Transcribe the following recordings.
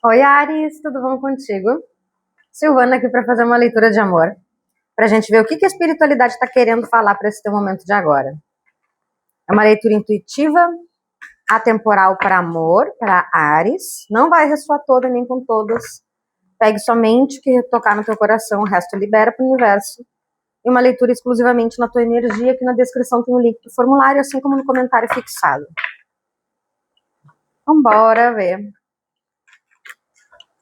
Oi, Ares, tudo bom contigo? Silvana aqui para fazer uma leitura de amor, para a gente ver o que a espiritualidade está querendo falar para esse teu momento de agora. É uma leitura intuitiva, atemporal para amor, para Ares. Não vai ressoar toda nem com todos. Pegue somente o que tocar no teu coração, o resto libera para o universo. E uma leitura exclusivamente na tua energia, aqui na descrição tem o link do formulário, assim como no comentário fixado. Então, bora ver.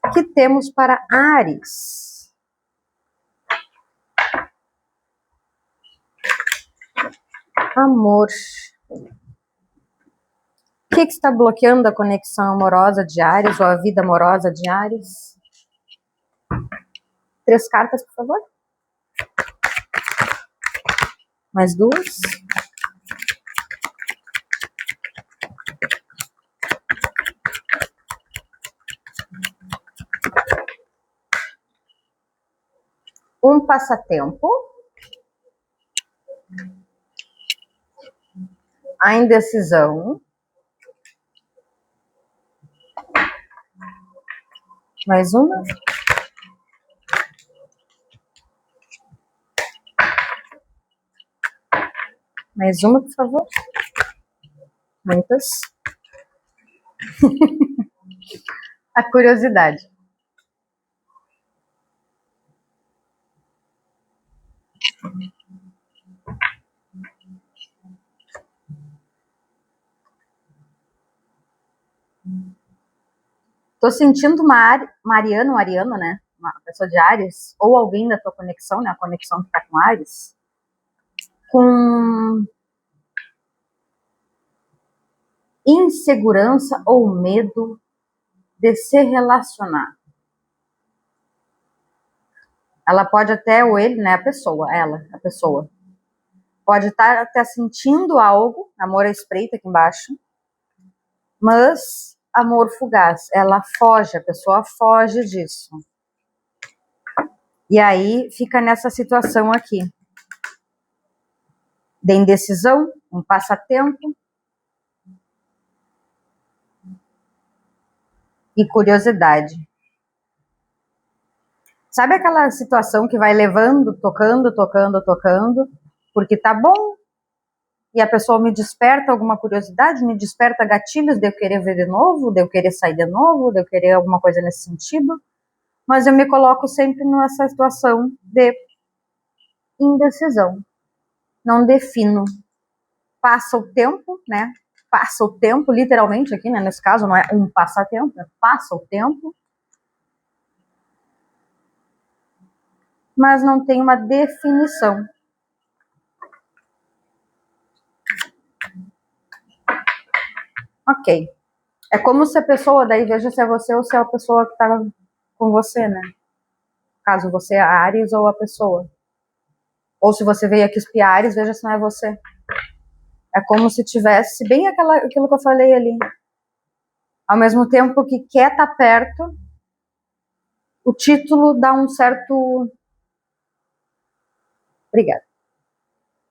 O que temos para Ares? Amor. O que está bloqueando a conexão amorosa de Ares ou a vida amorosa de Ares? 3 cartas, por favor. Mais 2. Um passatempo. A indecisão. Mais uma. Mais uma, por favor. Muitas. A curiosidade. Tô sentindo uma Mariana, um ariano, né? Uma pessoa de Ares, ou alguém da tua conexão, né? A conexão que tá com Ares, com insegurança ou medo de se relacionar. Ela pode até, ou ele, né? A pessoa, a pessoa. Pode estar até sentindo algo, amor à espreita aqui embaixo, mas amor fugaz. Ela foge, a pessoa foge disso. E aí fica nessa situação aqui. De indecisão, um passatempo e curiosidade. Sabe aquela situação que vai levando, tocando, porque tá bom, e a pessoa me desperta alguma curiosidade, me desperta gatilhos de eu querer ver de novo, de eu querer sair de novo, de eu querer alguma coisa nesse sentido, mas eu me coloco sempre nessa situação de indecisão. Não defino. Passa o tempo, né? Passa o tempo, literalmente aqui, né? Nesse caso, não é um passatempo, passa o tempo, mas não tem uma definição. Ok. É como se a pessoa, daí veja se é você ou se é a pessoa que está com você, né? Caso você é a Ares ou a pessoa. Ou se você veio aqui espiar Ares, veja se não é você. É como se tivesse bem aquilo que eu falei ali. Ao mesmo tempo que quer estar perto, o título dá um certo... Obrigada.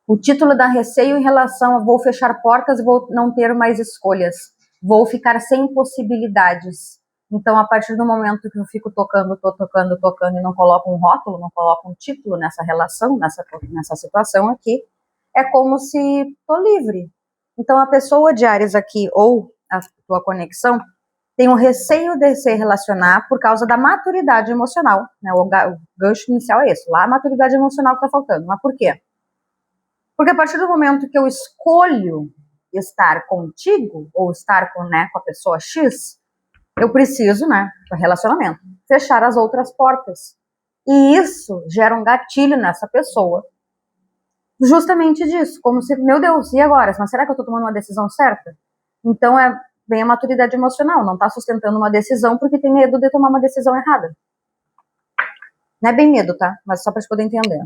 O título dá receio em relação a vou fechar portas e vou não ter mais escolhas. Vou ficar sem possibilidades. Então, a partir do momento que eu fico tocando e não coloco um rótulo, não coloco um título nessa relação, nessa situação aqui, é como se tô livre. Então, a pessoa de Ares aqui, ou a tua conexão, tem um receio de se relacionar por causa da maturidade emocional. Né? O gancho inicial é esse, lá a maturidade emocional que tá faltando. Mas por quê? Porque a partir do momento que eu escolho estar contigo, ou estar com a pessoa X, eu preciso, para relacionamento, fechar as outras portas. E isso gera um gatilho nessa pessoa, justamente disso, como se, meu Deus, e agora? Mas será que eu estou tomando uma decisão certa? Então é bem a maturidade emocional, não está sustentando uma decisão porque tem medo de tomar uma decisão errada. Não é bem medo, tá? Mas só para você poder entender.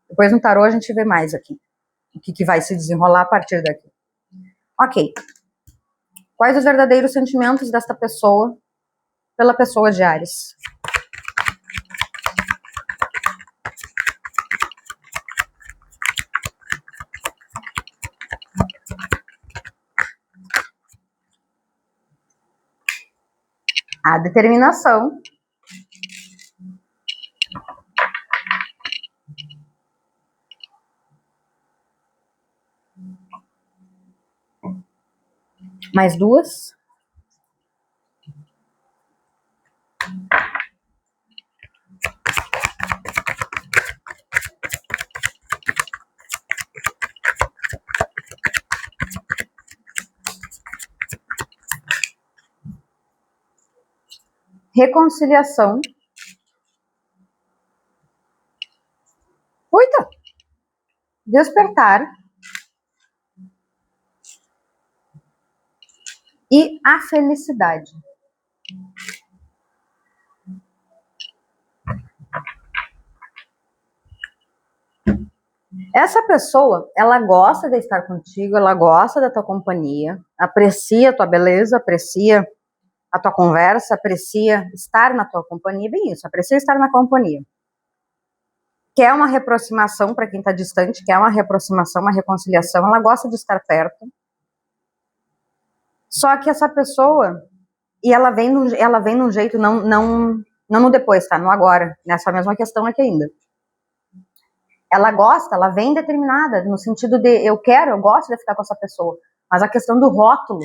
Depois no tarô a gente vê mais aqui. O que vai se desenrolar a partir daqui. Ok. Quais os verdadeiros sentimentos desta pessoa pela pessoa de Ares? A determinação. Mais 2. Reconciliação. 8. Despertar. E a felicidade. Essa pessoa, ela gosta de estar contigo, ela gosta da tua companhia, aprecia a tua beleza, aprecia a tua conversa, aprecia estar na tua companhia, bem isso, aprecia estar na companhia. Quer uma reaproximação para quem está distante, quer uma reaproximação, uma reconciliação, ela gosta de estar perto. Só que essa pessoa, e ela vem num jeito, não no depois, tá? No agora, nessa mesma questão aqui ainda. Ela gosta, ela vem determinada, no sentido de eu gosto de ficar com essa pessoa, mas a questão do rótulo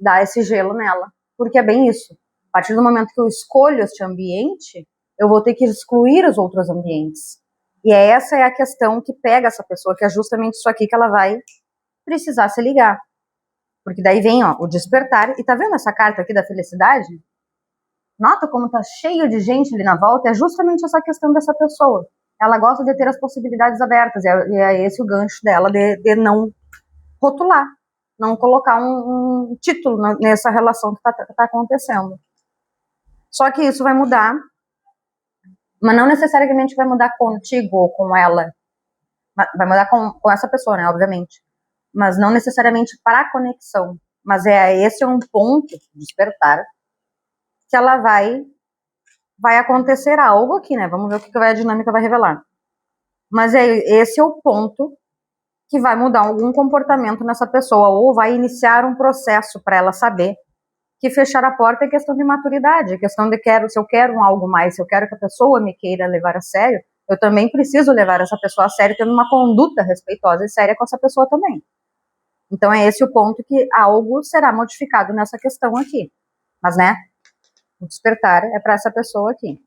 dá esse gelo nela, porque é bem isso. A partir do momento que eu escolho este ambiente, eu vou ter que excluir os outros ambientes. E essa é a questão que pega essa pessoa, que é justamente isso aqui que ela vai precisar se ligar. Porque daí vem, ó, o despertar, e tá vendo essa carta aqui da felicidade? Nota como tá cheio de gente ali na volta, é justamente essa questão dessa pessoa. Ela gosta de ter as possibilidades abertas, e é esse o gancho dela, de não rotular, não colocar um título nessa relação que tá acontecendo. Só que isso vai mudar, mas não necessariamente vai mudar contigo ou com ela, vai mudar com essa pessoa, né, obviamente, mas não necessariamente para a conexão, mas esse é um ponto, despertar, que ela vai acontecer algo aqui, né? Vamos ver o que a dinâmica vai revelar. Mas esse é o ponto que vai mudar algum comportamento nessa pessoa, ou vai iniciar um processo para ela saber que fechar a porta é questão de maturidade, questão de se eu quero algo mais, se eu quero que a pessoa me queira levar a sério, eu também preciso levar essa pessoa a sério, tendo uma conduta respeitosa e séria com essa pessoa também. Então é esse o ponto que algo será modificado nessa questão aqui. Mas, né, o despertar é para essa pessoa aqui.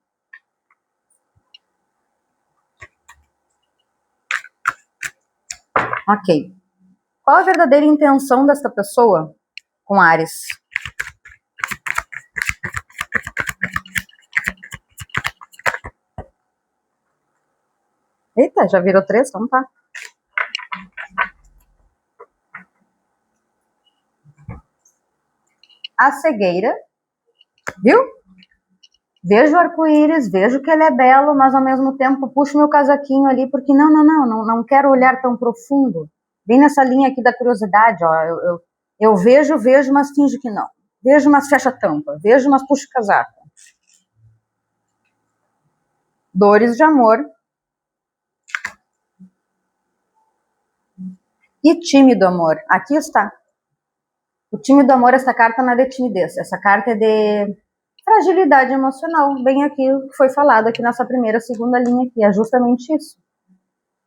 Ok. Qual a verdadeira intenção desta pessoa com Áries? Eita, já virou 3, então tá. A cegueira, viu? Vejo o arco-íris, vejo que ele é belo, mas ao mesmo tempo puxo meu casaquinho ali, porque não quero olhar tão profundo. Bem nessa linha aqui da curiosidade, ó, eu vejo, mas finjo que não. Vejo, mas fecha a tampa. Vejo, mas puxo o casaco. Dores de amor. E tímido amor. Aqui está. O tímido amor, essa carta não é de timidez. Essa carta é de fragilidade emocional. Bem aquilo que foi falado aqui nessa segunda linha aqui. É justamente isso.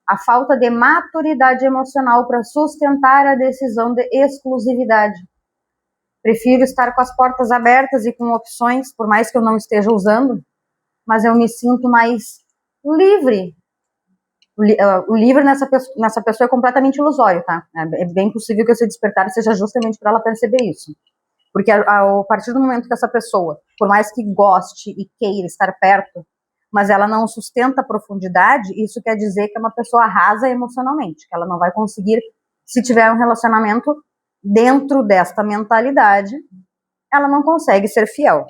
A falta de maturidade emocional para sustentar a decisão de exclusividade. Prefiro estar com as portas abertas e com opções, por mais que eu não esteja usando, mas eu me sinto mais livre. O livre nessa pessoa é completamente ilusório, tá? É bem possível que esse despertar seja justamente para ela perceber isso. Porque a partir do momento que essa pessoa, por mais que goste e queira estar perto, mas ela não sustenta a profundidade, isso quer dizer que é uma pessoa rasa emocionalmente, que ela não vai conseguir, se tiver um relacionamento dentro desta mentalidade, ela não consegue ser fiel.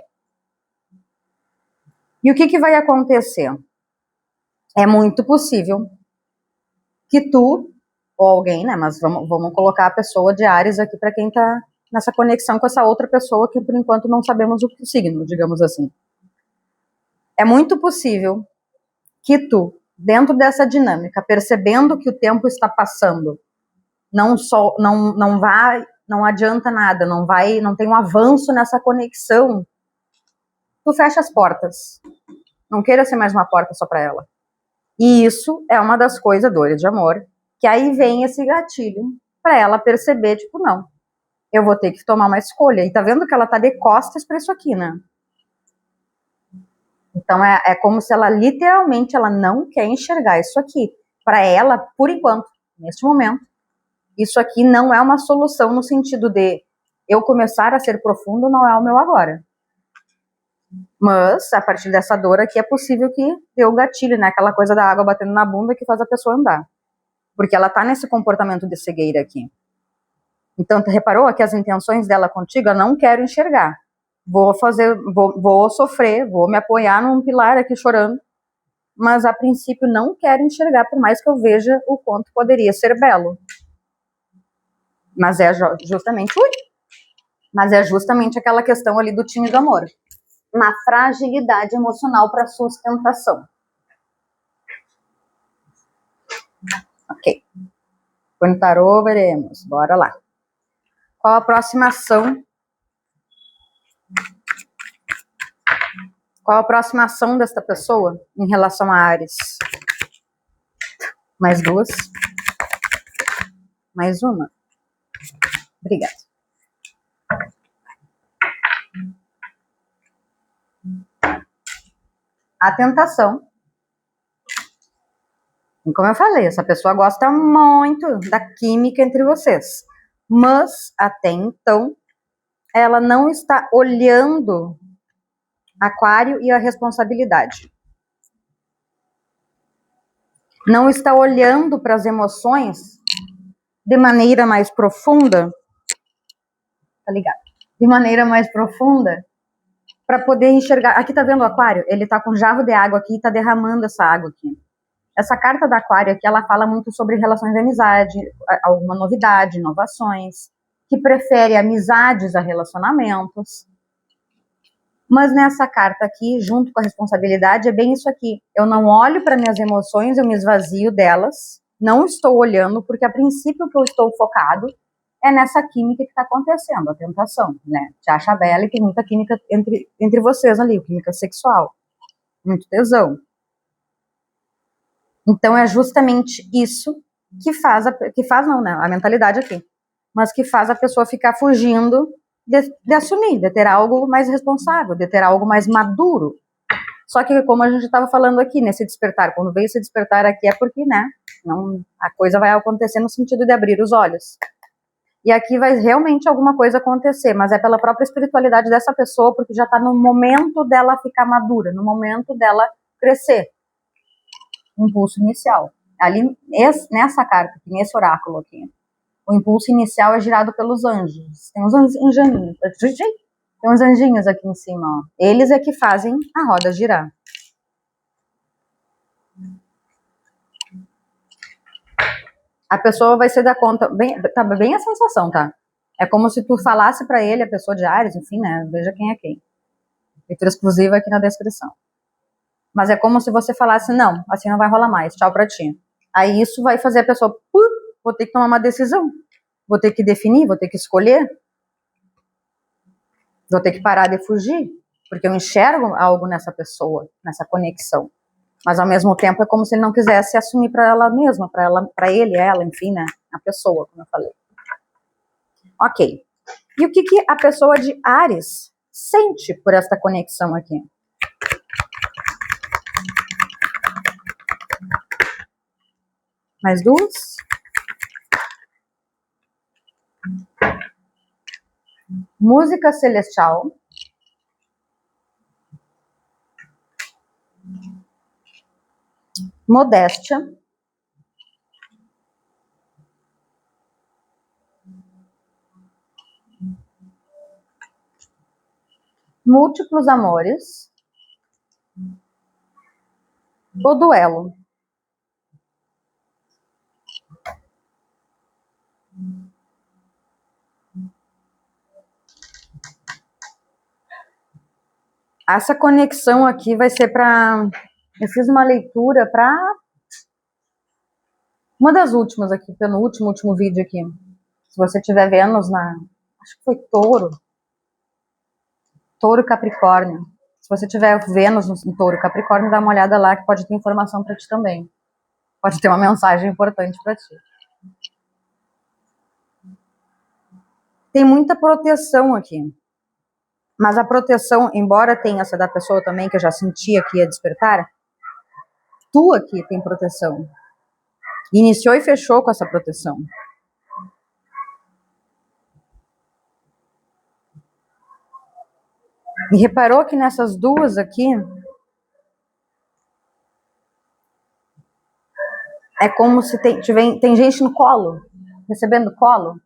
E o que vai acontecer? É muito possível que tu, ou alguém, né, mas vamos colocar a pessoa de Áries aqui para quem tá nessa conexão com essa outra pessoa que por enquanto não sabemos o signo, digamos assim. É muito possível que tu, dentro dessa dinâmica, percebendo que o tempo está passando, não adianta nada, não tem um avanço nessa conexão, tu fecha as portas. Não queira ser mais uma porta só pra ela. E isso é uma das coisas, dores de amor, que aí vem esse gatilho pra ela perceber, tipo, não, eu vou ter que tomar uma escolha. E tá vendo que ela tá de costas pra isso aqui, né? Então é como se ela literalmente ela não quer enxergar isso aqui. Para ela, por enquanto, neste momento, isso aqui não é uma solução no sentido de eu começar a ser profundo não é o meu agora. Mas, a partir dessa dor aqui, é possível que dê o gatilho, né? Aquela coisa da água batendo na bunda que faz a pessoa andar. Porque ela tá nesse comportamento de cegueira aqui. Então, tu reparou que as intenções dela contigo, eu não quero enxergar. Vou sofrer, vou me apoiar num pilar aqui chorando, mas a princípio não quero enxergar, por mais que eu veja o quanto poderia ser belo. Mas é justamente aquela questão ali do time do amor. Uma fragilidade emocional para sustentação. Ok. Quando tarô, veremos. Bora lá. Qual a próxima ação? Qual a próxima ação desta pessoa em relação a Áries? Mais duas. Mais uma. Obrigada. A tentação. E como eu falei, essa pessoa gosta muito da química entre vocês. Mas, até então, ela não está olhando Aquário e a responsabilidade. Não está olhando para as emoções de maneira mais profunda. Tá ligado? De maneira mais profunda, para poder enxergar. Aqui tá vendo o Aquário? Ele tá com um jarro de água aqui e tá derramando essa água aqui. Essa carta da Aquário aqui, ela fala muito sobre relações de amizade, alguma novidade, inovações, que prefere amizades a relacionamentos. Mas nessa carta aqui, junto com a responsabilidade, é bem isso aqui. Eu não olho para minhas emoções, eu me esvazio delas. Não estou olhando, porque a princípio que eu estou focado é nessa química que está acontecendo, a tentação, né? Te acha bela e tem muita química entre vocês ali, química sexual. Muito tesão. Então é justamente isso que faz não, né? A mentalidade aqui. Mas que faz a pessoa ficar fugindo de assumir, de ter algo mais responsável, de ter algo mais maduro. Só que, como a gente estava falando aqui, nesse despertar, quando veio esse despertar aqui é porque, né, não, a coisa vai acontecer no sentido de abrir os olhos. E aqui vai realmente alguma coisa acontecer, mas é pela própria espiritualidade dessa pessoa, porque já está no momento dela ficar madura, no momento dela crescer. Impulso inicial. Ali, nessa carta, aqui, nesse oráculo aqui, o impulso inicial é girado pelos anjos. Tem uns anjinhos. Tem uns anjinhos aqui em cima, ó. Eles é que fazem a roda girar. A pessoa vai se dar conta, tá bem a sensação, tá? É como se tu falasse pra ele, a pessoa de Áries, enfim, né? Veja quem é quem. Leitura exclusiva aqui na descrição. Mas é como se você falasse, não, assim não vai rolar mais, tchau pra ti. Aí isso vai fazer a pessoa, vou ter que tomar uma decisão. Vou ter que definir, vou ter que escolher. Vou ter que parar de fugir, porque eu enxergo algo nessa pessoa, nessa conexão. Mas ao mesmo tempo é como se ele não quisesse assumir para ela mesma, para ele, ela, enfim, né? A pessoa, como eu falei. Ok. E o que a pessoa de Áries sente por esta conexão aqui? Mais duas? Música celestial. Modéstia. Múltiplos amores. O duelo. Essa conexão aqui vai ser para... Eu fiz uma leitura para... Uma das últimas aqui, penúltimo, último vídeo aqui. Se você tiver Vênus na... Acho que foi Touro. Touro e Capricórnio. Se você tiver Vênus em Touro e Capricórnio, dá uma olhada lá que pode ter informação para ti também. Pode ter uma mensagem importante para ti. Tem muita proteção aqui. Mas a proteção, embora tenha essa da pessoa também, que eu já sentia que ia despertar, tu aqui tem proteção. Iniciou e fechou com essa proteção. E reparou que nessas duas aqui, é como se tem gente no colo, recebendo colo.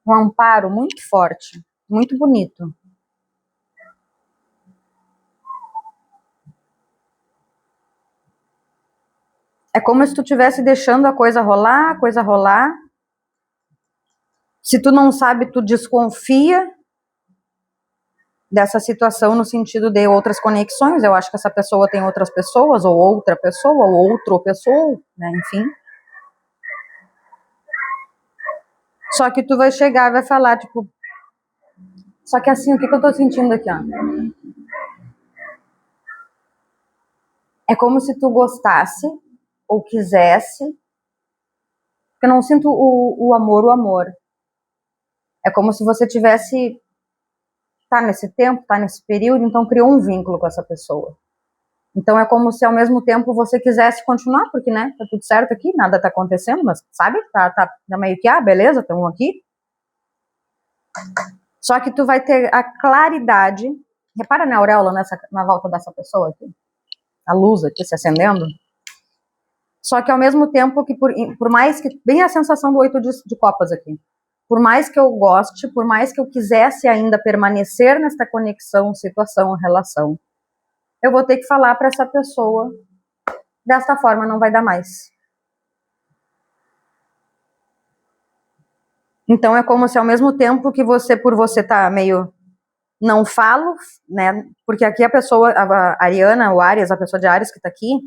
Um amparo muito forte, muito bonito. É como se tu estivesse deixando a coisa rolar, Se tu não sabe, tu desconfia dessa situação no sentido de outras conexões. Eu acho que essa pessoa tem outras pessoas, ou outra pessoa, ou outra pessoa, né? Enfim. Só que tu vai chegar e vai falar, tipo... Só que assim, o que eu tô sentindo aqui, ó? É como se tu gostasse, ou quisesse... Eu não sinto o amor. É como se você tivesse... Tá nesse tempo, tá nesse período, então criou um vínculo com essa pessoa. Então é como se ao mesmo tempo você quisesse continuar, porque, né, tá tudo certo aqui, nada tá acontecendo, mas sabe, tá meio que, beleza, estamos aqui. Só que tu vai ter a claridade, repara na auréola na volta dessa pessoa aqui, a luz aqui se acendendo. Só que ao mesmo tempo que, por mais que, bem a sensação do 8 de copas aqui, por mais que eu goste, por mais que eu quisesse ainda permanecer nesta conexão, situação, relação, eu vou ter que falar para essa pessoa, desta forma não vai dar mais. Então é como se ao mesmo tempo que por você tá meio, não falo, né, porque aqui a pessoa, a Ariana, o Áries, a pessoa de Áries que tá aqui,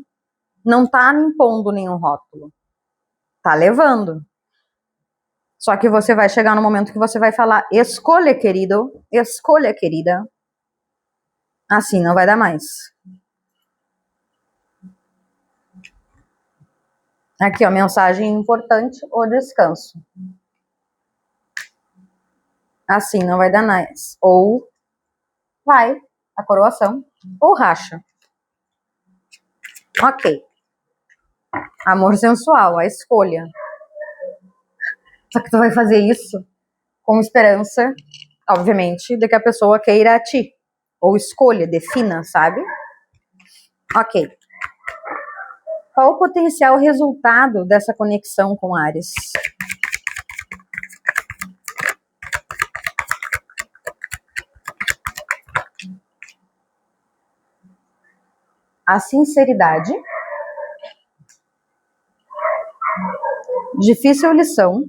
não tá impondo nenhum rótulo, tá levando. Só que você vai chegar no momento que você vai falar, escolha, querido, escolha, querida, assim não vai dar mais. Aqui, ó, mensagem importante, o descanso. Assim não vai dar mais. Ou vai, a coroação, ou racha. Ok. Amor sensual, a escolha. Só que tu vai fazer isso com esperança, obviamente, de que a pessoa queira a ti. Ou escolha, defina, sabe? Ok. Qual o potencial resultado dessa conexão com Áries? A sinceridade, difícil lição,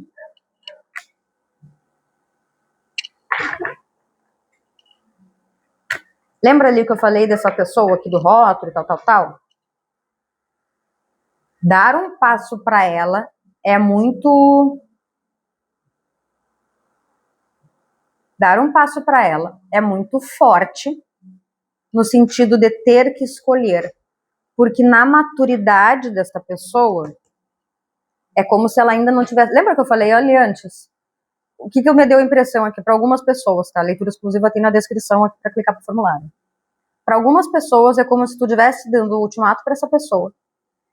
lembra ali que eu falei dessa pessoa aqui do rótulo e tal? Dar um passo para ela é muito... Dar um passo para ela é muito forte no sentido de ter que escolher. Porque na maturidade dessa pessoa, é como se ela ainda não tivesse... Lembra que eu falei ali antes? O que me deu a impressão aqui para algumas pessoas, tá? A leitura exclusiva tem na descrição aqui para clicar pro formulário. Para algumas pessoas é como se tu estivesse dando o ultimato para essa pessoa.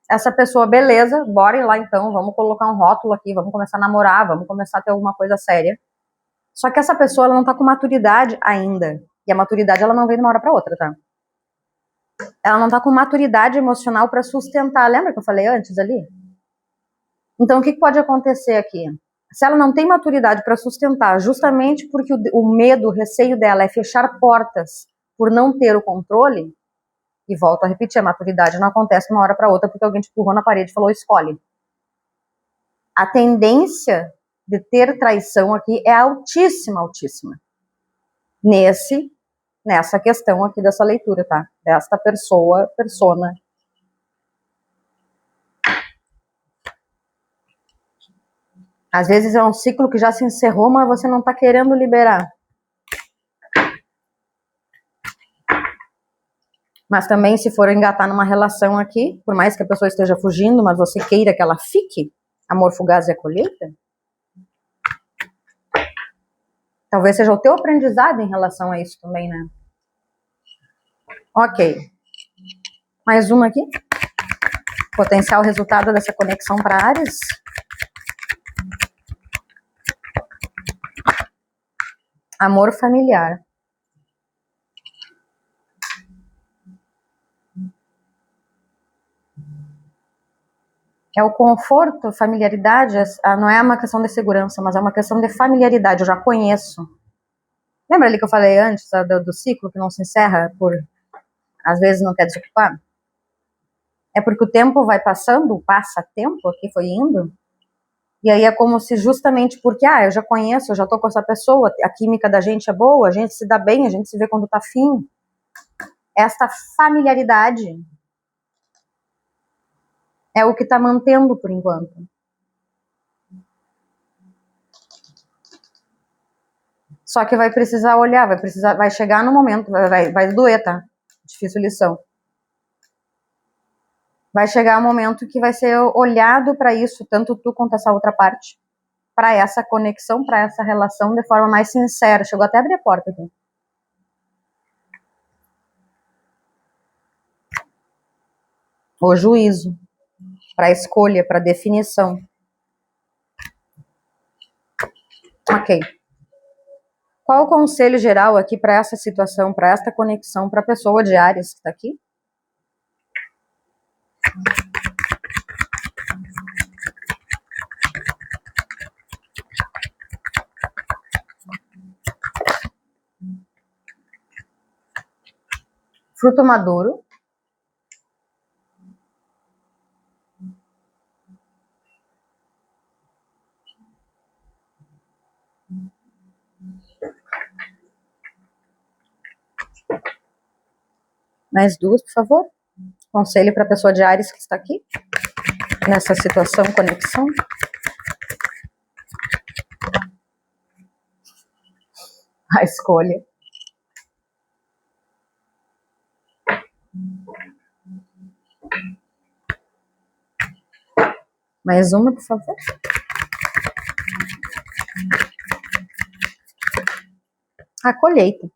Essa pessoa, beleza, bora ir lá então, vamos colocar um rótulo aqui, vamos começar a namorar, vamos começar a ter alguma coisa séria. Só que essa pessoa, ela não tá com maturidade ainda. E a maturidade, ela não vem de uma hora pra outra, tá? Ela não tá com maturidade emocional para sustentar. Lembra que eu falei antes ali? Então, o que pode acontecer aqui? Se ela não tem maturidade para sustentar, justamente porque o medo, o receio dela é fechar portas por não ter o controle, e volto a repetir, a maturidade não acontece de uma hora para outra porque alguém te empurrou na parede e falou, escolhe. A tendência de ter traição aqui é altíssima, altíssima. Nessa questão aqui dessa leitura, tá? Desta persona. Às vezes é um ciclo que já se encerrou, mas você não tá querendo liberar. Mas também, se for engatar numa relação aqui, por mais que a pessoa esteja fugindo, mas você queira que ela fique, amor fugaz e a colheita, talvez seja o teu aprendizado em relação a isso também, né? Ok. Mais uma aqui. Potencial resultado dessa conexão para Áries. Amor familiar. É o conforto, familiaridade, não é uma questão de segurança, mas é uma questão de familiaridade, eu já conheço. Lembra ali que eu falei antes do ciclo que não se encerra por, às vezes, não quer desocupar? É porque o tempo vai passando, passa tempo aqui, foi indo, e aí é como se justamente porque, eu já conheço, eu já tô com essa pessoa, a química da gente é boa, a gente se dá bem, a gente se vê quando tá afim. Esta familiaridade é o que está mantendo por enquanto. Só que vai precisar olhar, vai chegar no momento, vai doer, tá? Difícil lição. Vai chegar um momento que vai ser olhado para isso, tanto tu quanto essa outra parte, para essa conexão, para essa relação de forma mais sincera. Chegou até a abrir a porta aqui. O juízo, para escolha, para definição. Ok. Qual o conselho geral aqui para essa situação, para esta conexão, para a pessoa de Áries que está aqui? Fruto maduro. Mais duas, por favor. Conselho para a pessoa de Áries que está aqui, nessa situação, conexão. A escolha. Mais uma, por favor. A colheita.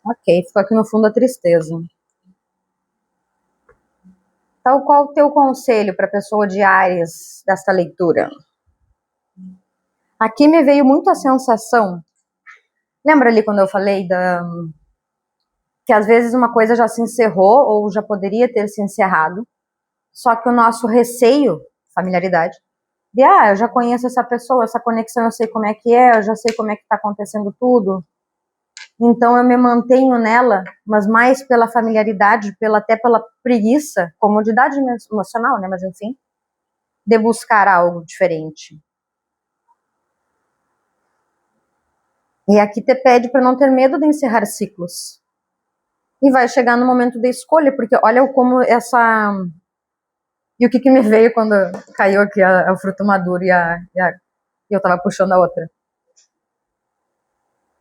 Ok, ficou aqui no fundo a tristeza. Tal qual o teu conselho para a pessoa de Áries desta leitura? Aqui me veio muito a sensação, lembra ali quando eu falei que às vezes uma coisa já se encerrou ou já poderia ter se encerrado, só que o nosso receio, familiaridade, de eu já conheço essa pessoa, essa conexão eu sei como é que é, eu já sei como é que está acontecendo tudo, então eu me mantenho nela, mas mais pela familiaridade, até pela preguiça, comodidade emocional, né, mas enfim, de buscar algo diferente. E aqui te pede para não ter medo de encerrar ciclos. E vai chegar no momento da escolha, porque olha como essa... E o que me veio quando caiu aqui o fruto maduro e eu tava puxando a outra?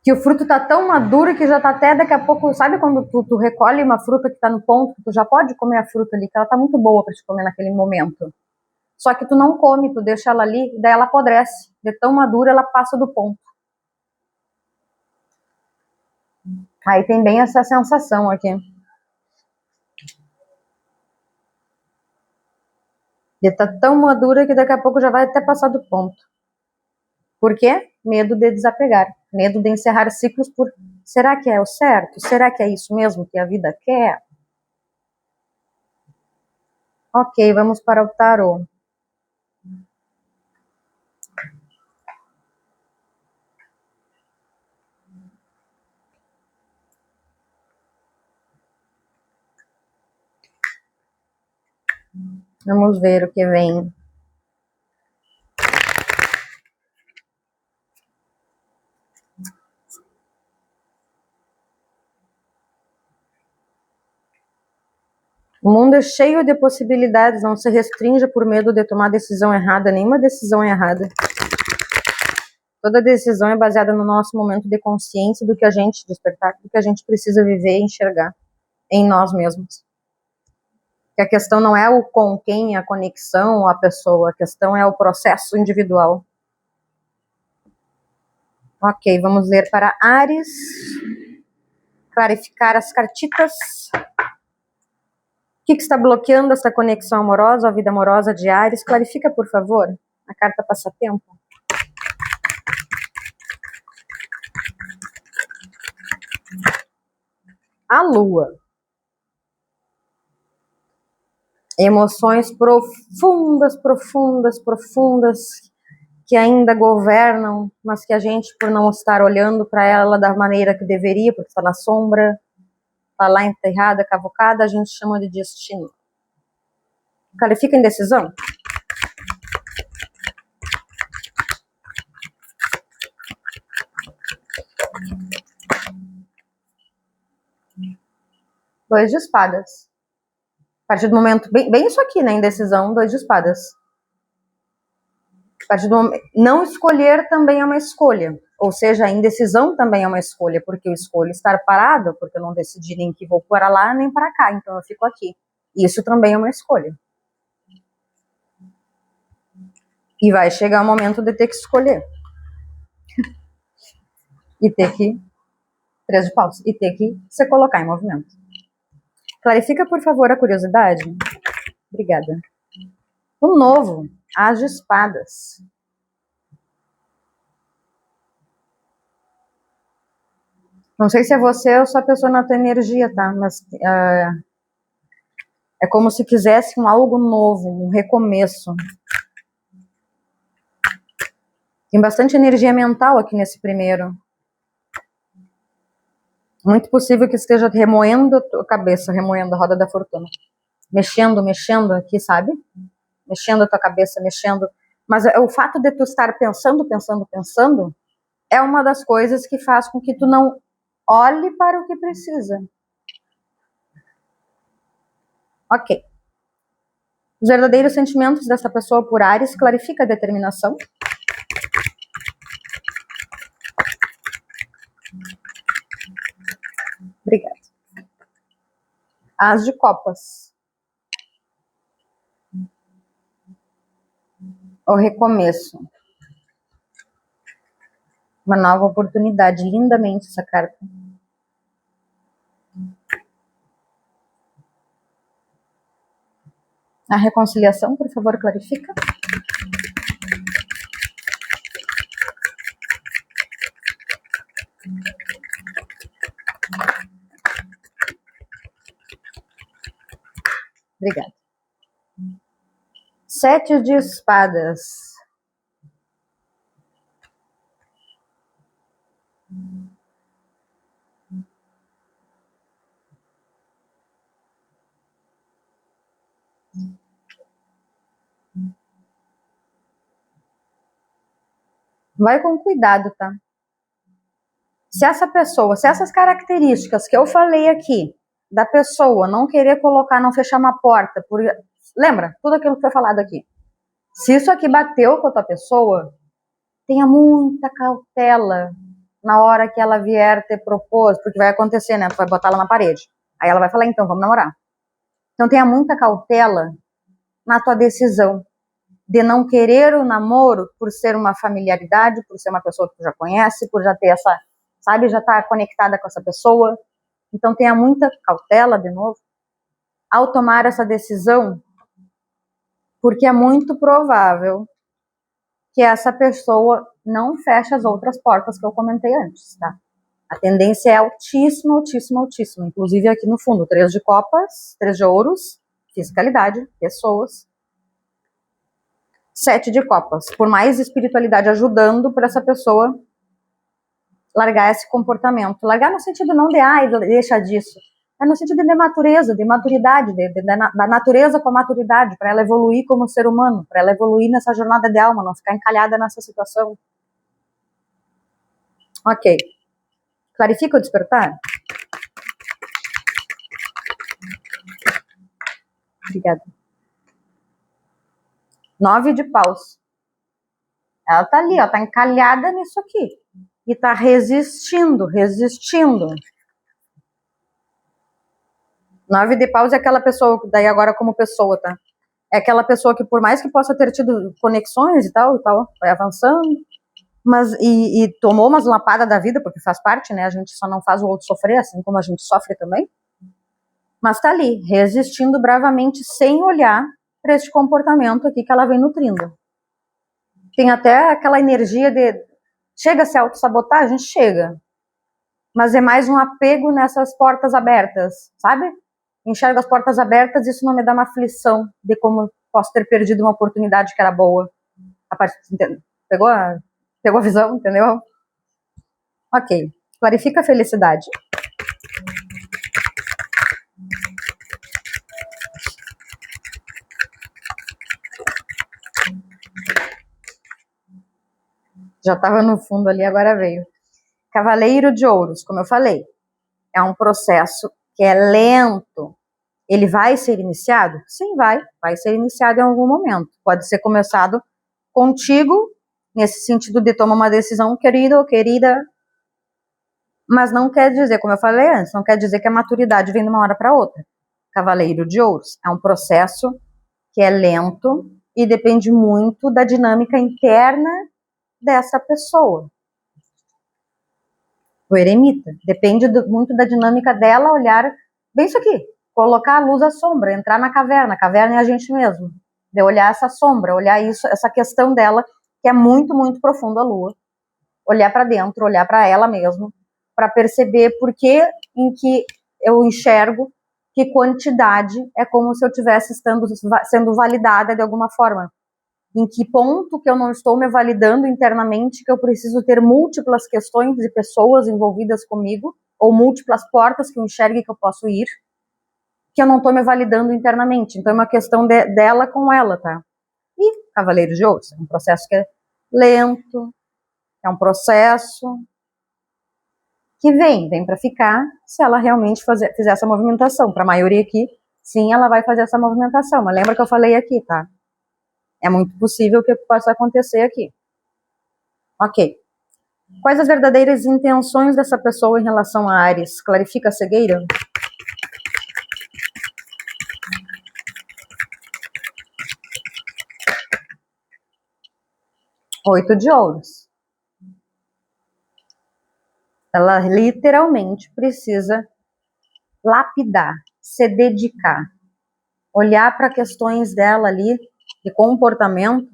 Que o fruto tá tão maduro que já tá até daqui a pouco... Sabe quando tu recolhe uma fruta que tá no ponto, que tu já pode comer a fruta ali, que ela tá muito boa para te comer naquele momento. Só que tu não come, tu deixa ela ali, e daí ela apodrece. De tão madura, ela passa do ponto. Aí tem bem essa sensação aqui. De tá tão madura que daqui a pouco já vai até passar do ponto. Por quê? Medo de desapegar. Medo de encerrar ciclos por... Será que é o certo? Será que é isso mesmo que a vida quer? Ok, vamos para o tarô. Vamos ver o que vem. O mundo é cheio de possibilidades, não se restrinja por medo de tomar decisão errada, nenhuma decisão é errada. Toda decisão é baseada no nosso momento de consciência do que a gente despertar, do que a gente precisa viver e enxergar em nós mesmos. Que a questão não é o com quem, a conexão ou a pessoa, a questão é o processo individual. Ok, vamos ler para Áries, clarificar as cartitas. O que está bloqueando essa conexão amorosa, a vida amorosa de Áries? Clarifica, por favor, a carta passatempo. A Lua. Emoções profundas, profundas, profundas, que ainda governam, mas que a gente, por não estar olhando para ela da maneira que deveria, porque está na sombra, está lá enterrada, cavocada, a gente chama de destino. Qualifica indecisão? Dois de espadas. A partir do momento, bem isso aqui, né? Indecisão, 2 de espadas. A partir do momento, não escolher também é uma escolha. Ou seja, a indecisão também é uma escolha, porque eu escolho estar parado, porque eu não decidi nem que vou para lá, nem para cá, então eu fico aqui. Isso também é uma escolha. E vai chegar o momento de ter que escolher. E ter que, 3 de paus, e ter que se colocar em movimento. Clarifica, por favor, a curiosidade. Obrigada. O novo, as de espadas. Não sei se é você ou só a pessoa na tua energia, tá? Mas é como se quisesse algo novo, um recomeço. Tem bastante energia mental aqui nesse primeiro. Muito possível que esteja remoendo a tua cabeça, remoendo a roda da fortuna. Mexendo aqui, sabe? Mexendo a tua cabeça, mexendo. Mas o fato de tu estar pensando é uma das coisas que faz com que tu não olhe para o que precisa. Ok. Os verdadeiros sentimentos dessa pessoa por Áries, clarifica a determinação. Obrigada. As de copas. O recomeço. Uma nova oportunidade. Lindamente essa carta. A reconciliação, por favor, clarifica. Obrigada. 7 de espadas. Vai com cuidado, tá? Se essa pessoa, se essas características que eu falei aqui, da pessoa não querer colocar, não fechar uma porta, lembra? Tudo aquilo que foi falado aqui. Se isso aqui bateu com a tua pessoa, tenha muita cautela na hora que ela vier te propor, porque vai acontecer, né? Tu vai botar ela na parede. Aí ela vai falar, então, vamos namorar. Então tenha muita cautela na tua decisão de não querer o namoro por ser uma familiaridade, por ser uma pessoa que tu já conhece, por já ter essa, sabe, já estar conectada com essa pessoa. Então tenha muita cautela, de novo, ao tomar essa decisão, porque é muito provável que essa pessoa não feche as outras portas que eu comentei antes, tá? A tendência é altíssima, altíssima, altíssima. Inclusive aqui no fundo, 3 de copas, 3 de ouros, fiscalidade, pessoas. 7 de copas. Por mais espiritualidade ajudando para essa pessoa largar esse comportamento. Largar no sentido não de, deixa disso. É no sentido de natureza, de maturidade, da natureza com a maturidade, para ela evoluir como ser humano, para ela evoluir nessa jornada de alma, não ficar encalhada nessa situação. Ok. Clarifica o despertar? Obrigada. 9 de paus. Ela tá ali, ó, tá encalhada nisso aqui. E tá resistindo. 9 de paus é aquela pessoa, daí agora como pessoa, tá? É aquela pessoa que por mais que possa ter tido conexões e tal, vai avançando, mas e tomou umas lapadas da vida, porque faz parte, né? A gente só não faz o outro sofrer, assim como a gente sofre também. Mas tá ali, resistindo bravamente, sem olhar para esse comportamento aqui que ela vem nutrindo. Tem até aquela energia de... Chega a ser autossabotagem? Chega. Mas é mais um apego nessas portas abertas, sabe? Enxergo as portas abertas e isso não me dá uma aflição de como posso ter perdido uma oportunidade que era boa. Pegou a visão, entendeu? Ok. Clarifica a felicidade. Já estava no fundo ali, agora veio. Cavaleiro de Ouros, como eu falei, é um processo que é lento. Ele vai ser iniciado? Sim, vai ser iniciado em algum momento. Pode ser começado contigo, nesse sentido de tomar uma decisão, querido ou querida, mas não quer dizer, como eu falei antes, não quer dizer que a maturidade vem de uma hora para outra. Cavaleiro de Ouros é um processo que é lento e depende muito da dinâmica interna dessa pessoa. O eremita depende muito da dinâmica dela olhar bem isso aqui, colocar a luz à sombra, entrar na caverna, a caverna é a gente mesmo, de olhar essa sombra, olhar isso, essa questão dela que é muito, muito profunda a lua, olhar para dentro, olhar para ela mesma, para perceber por que em que eu enxergo que quantidade é como se eu estivesse sendo validada de alguma forma. Em que ponto que eu não estou me validando internamente, que eu preciso ter múltiplas questões e pessoas envolvidas comigo, ou múltiplas portas que eu enxergue que eu posso ir, que eu não estou me validando internamente. Então é uma questão dela com ela, tá? E Cavaleiro de Ouros é um processo que é lento, é um processo que vem para ficar, se ela realmente fizer essa movimentação. Para a maioria aqui, sim, ela vai fazer essa movimentação. Mas lembra que eu falei aqui, tá? É muito possível que possa acontecer aqui. Ok. Quais as verdadeiras intenções dessa pessoa em relação a Áries? Clarifica a cegueira? Oito de Ouros. Ela literalmente precisa lapidar, se dedicar, olhar para questões dela ali, de comportamento,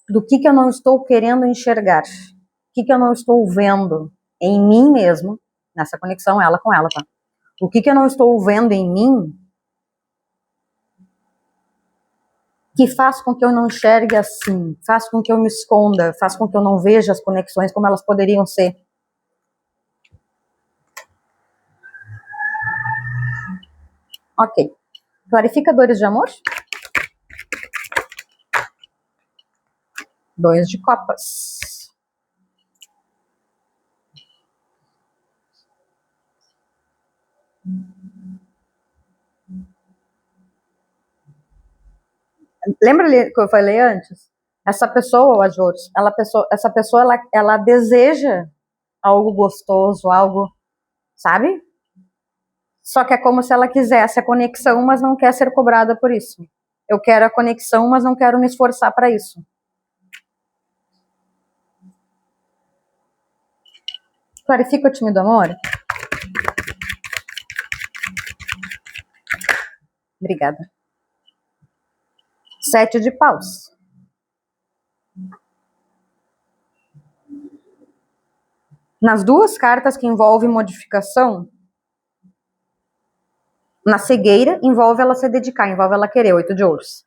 do que eu não estou querendo enxergar, o que eu não estou vendo em mim mesmo, nessa conexão ela com ela, tá? O que eu não estou vendo em mim que faz com que eu não enxergue assim, faz com que eu me esconda, faz com que eu não veja as conexões como elas poderiam ser. Ok. Clarificadores de amor? 2 de copas. Lembra que eu falei antes? Essa pessoa, Ajoros, essa pessoa, ela deseja algo gostoso, algo, sabe? Só que é como se ela quisesse a conexão, mas não quer ser cobrada por isso. Eu quero a conexão, mas não quero me esforçar para isso. Clarifica o time do amor? Obrigada. 7 de paus. Nas duas cartas que envolvem modificação, na cegueira, envolve ela se dedicar, envolve ela querer, 8 de ouros.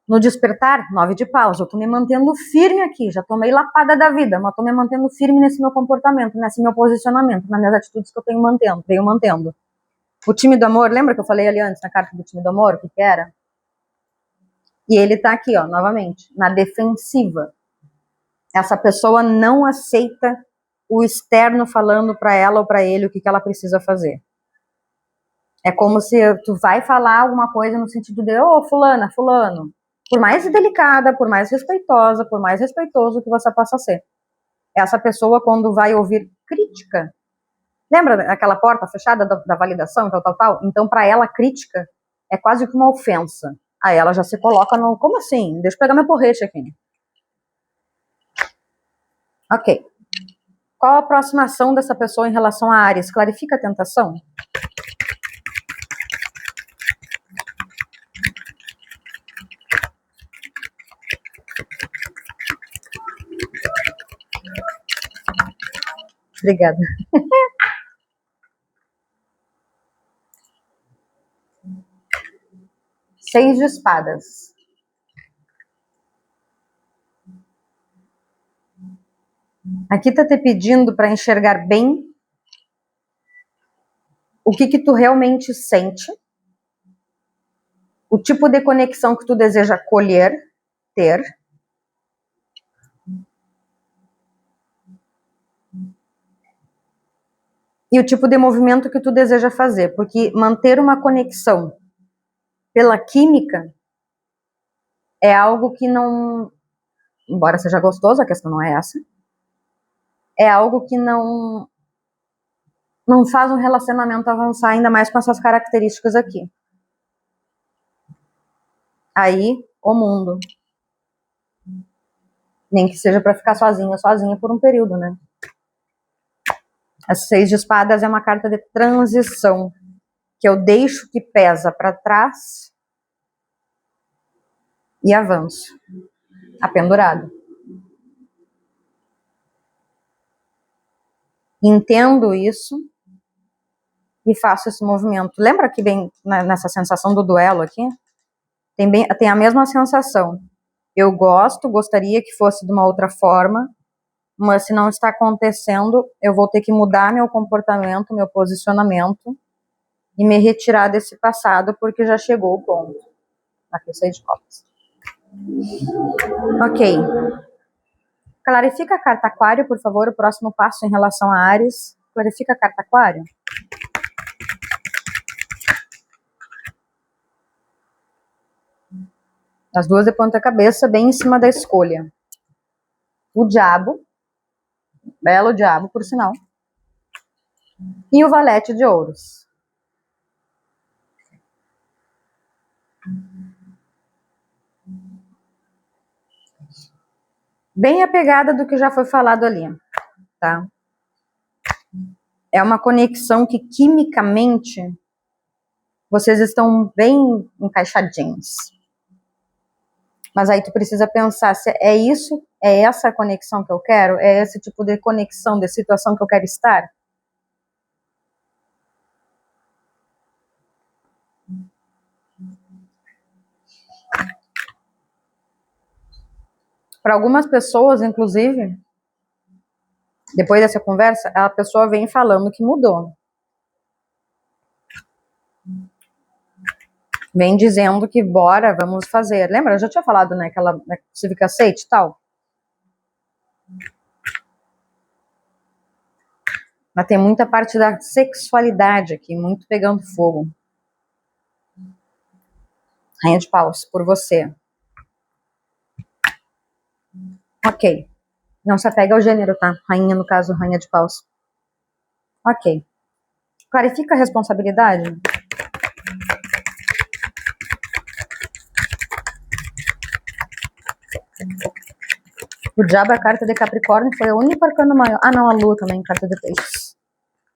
No despertar, 9 de paus. Eu tô me mantendo firme aqui, já tomei lapada da vida, mas tô me mantendo firme nesse meu comportamento, nesse meu posicionamento, nas minhas atitudes que eu venho mantendo. O time do amor, lembra que eu falei ali antes na carta do time do amor, o que era? E ele tá aqui, ó, novamente, na defensiva. Essa pessoa não aceita o externo falando para ela ou para ele o que ela precisa fazer. É como se tu vai falar alguma coisa no sentido de, ô, fulana, fulano, por mais delicada, por mais respeitosa, por mais respeitoso que você possa ser. Essa pessoa, quando vai ouvir crítica, lembra aquela porta fechada da validação, tal? Então, para ela, crítica é quase que uma ofensa. Aí ela já se coloca no, como assim? Deixa eu pegar meu porrete aqui. Ok. Qual a aproximação dessa pessoa em relação a Áries? Clarifica a tentação? Obrigada. Seis de espadas. Aqui tá te pedindo para enxergar bem o que tu realmente sente, o tipo de conexão que tu deseja colher, ter, e o tipo de movimento que tu deseja fazer, porque manter uma conexão pela química é algo que não, embora seja gostoso, a questão não é essa, é algo que não faz um relacionamento avançar, ainda mais com essas características aqui. Aí, o mundo. Nem que seja para ficar sozinha por um período, né? A Seis de Espadas é uma carta de transição, que eu deixo que pesa para trás e avanço, apendurado. Entendo isso e faço esse movimento. Lembra que bem nessa sensação do duelo aqui? Tem a mesma sensação. Eu gostaria que fosse de uma outra forma, mas se não está acontecendo, eu vou ter que mudar meu comportamento, meu posicionamento e me retirar desse passado, porque já chegou o ponto. Aqui, 6 de copas. Ok. Clarifica a carta Aquário, por favor, o próximo passo em relação a Áries. Clarifica a carta Aquário. As duas de ponta cabeça, bem em cima da escolha. O Diabo, belo Diabo, por sinal. E o Valete de Ouros. Bem a pegada do que já foi falado ali, tá? É uma conexão que quimicamente vocês estão bem encaixadinhos. Mas aí tu precisa pensar se é isso, é essa conexão que eu quero? É esse tipo de conexão, de situação que eu quero estar? Para algumas pessoas, inclusive, depois dessa conversa, a pessoa vem falando que mudou. Vem dizendo que bora, vamos fazer. Lembra? Eu já tinha falado, né? Aquela Civic Aceite e tal. Mas tem muita parte da sexualidade aqui, muito pegando fogo. Rainha de Paus, por você. Ok. Não se apega ao gênero, tá? Rainha, no caso, Rainha de Paus. Ok. Clarifica a responsabilidade? O Diabo é a carta de Capricórnio, foi o único arcano maior. Ah, não, a Lua também, carta de Peixes.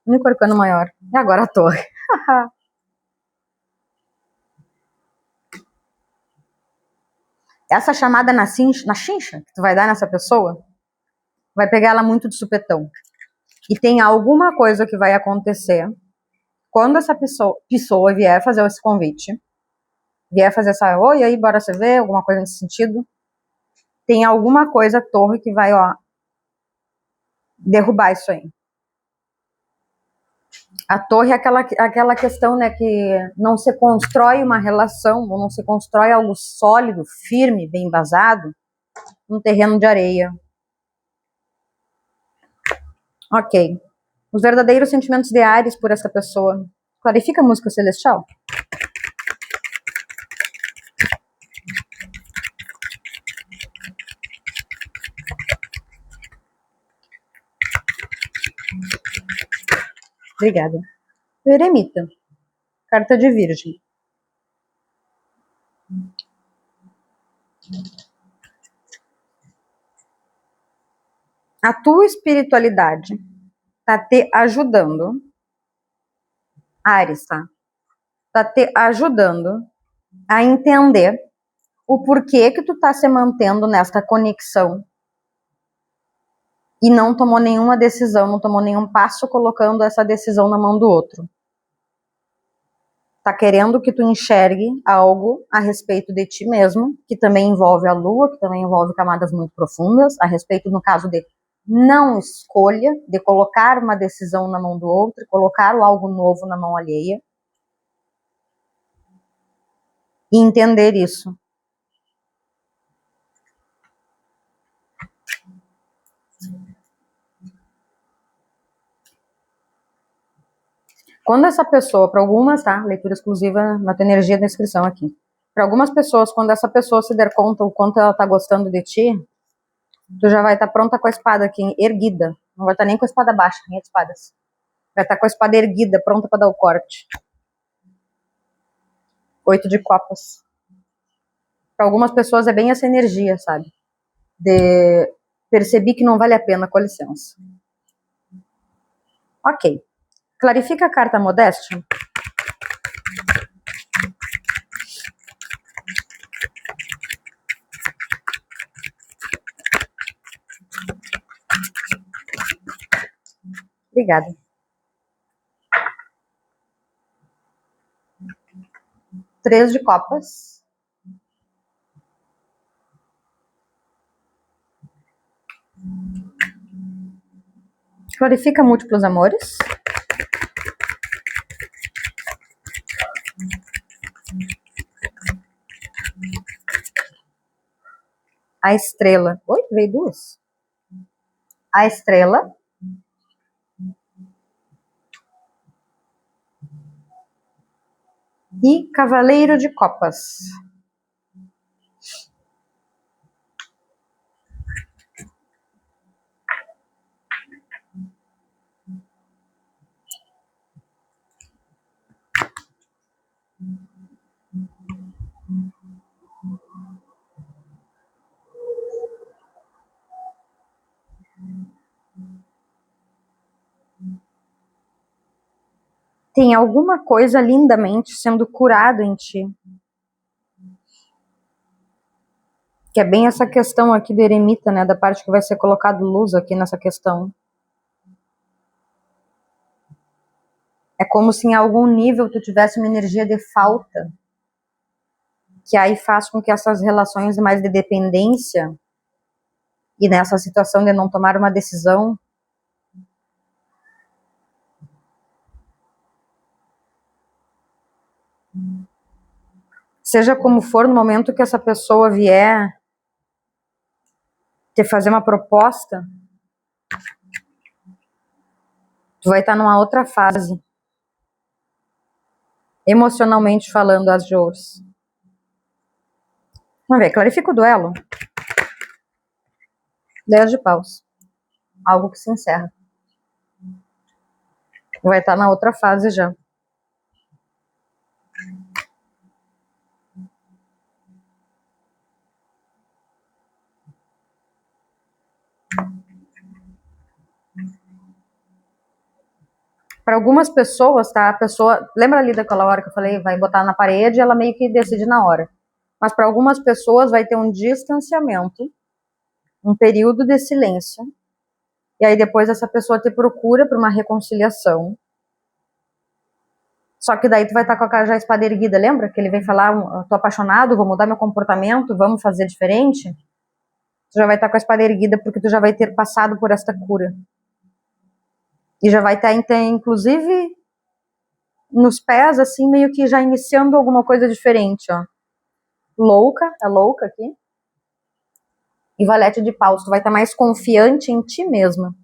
O único arcano maior. E agora a Torre. Essa chamada na chincha que tu vai dar nessa pessoa, vai pegar ela muito de supetão. E tem alguma coisa que vai acontecer quando essa pessoa vier fazer esse convite, vier fazer essa, oi, aí, bora se ver, alguma coisa nesse sentido, tem alguma coisa, Torre, que vai, ó, derrubar isso aí. A Torre é aquela questão, né, que não se constrói uma relação, ou não se constrói algo sólido, firme, bem embasado, num terreno de areia. Ok. Os verdadeiros sentimentos de Áries por essa pessoa. Clarifica a música celestial. Obrigada. O eremita. Carta de Virgem. A tua espiritualidade tá te ajudando, Áries, tá te ajudando a entender o porquê que tu tá se mantendo nesta conexão e não tomou nenhuma decisão, não tomou nenhum passo colocando essa decisão na mão do outro. Tá querendo que tu enxergue algo a respeito de ti mesmo, que também envolve a lua, que também envolve camadas muito profundas, a respeito, no caso de não escolha, de colocar uma decisão na mão do outro, colocar algo novo na mão alheia. E entender isso. Quando essa pessoa, para algumas, tá? Leitura exclusiva na tua energia da inscrição aqui. Para algumas pessoas, quando essa pessoa se der conta o quanto ela tá gostando de ti, tu já vai estar pronta com a espada aqui, erguida. Não vai estar nem com a espada baixa, nem de espadas. Vai estar com a espada erguida, pronta para dar o corte. 8 de copas. Para algumas pessoas é bem essa energia, sabe? De perceber que não vale a pena, com licença. Ok. Clarifica a carta modéstia. Obrigada. Três de copas. Clarifica múltiplos amores. A estrela. Oi, veio duas. A estrela. E cavaleiro de copas. Tem alguma coisa lindamente sendo curado em ti. Que é bem essa questão aqui do eremita, né? Da parte que vai ser colocado luz aqui nessa questão. É como se em algum nível tu tivesse uma energia de falta. Que aí faz com que essas relações mais de dependência e nessa situação de não tomar uma decisão, seja como for, no momento que essa pessoa vier te fazer uma proposta, tu vai estar numa outra fase, emocionalmente falando, as de ouros. Vamos ver, clarifica o duelo. 10 de paus. Algo que se encerra. Vai estar na outra fase já. Para algumas pessoas, tá? A pessoa, lembra ali daquela hora que eu falei, vai botar na parede e ela meio que decide na hora. Mas para algumas pessoas vai ter um distanciamento, um período de silêncio, e aí depois essa pessoa te procura para uma reconciliação. Só que daí tu vai estar com a espada erguida, lembra? Que ele vem falar, tô apaixonado, vou mudar meu comportamento, vamos fazer diferente. Tu já vai estar com a espada erguida porque tu já vai ter passado por esta cura. E já vai estar, inclusive, nos pés, assim, meio que já iniciando alguma coisa diferente, ó. Louca, é louca aqui. E valete de paus, tu vai estar mais confiante em ti mesma.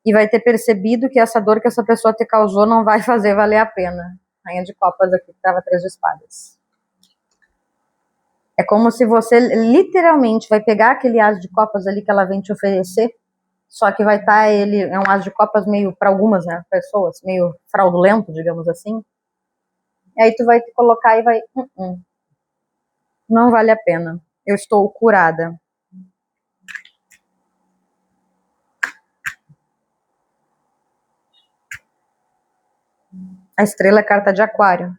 e vai ter percebido que essa dor que essa pessoa te causou não vai fazer valer a pena. Rainha de Copas aqui, tava 3 de espadas. É como se você literalmente vai pegar aquele as de copas ali que ela vem te oferecer, só que vai estar ele, é um as de copas meio, para algumas, né, pessoas, meio fraudulento, digamos assim. E aí tu vai te colocar e vai, não vale a pena, eu estou curada. A estrela é carta de aquário.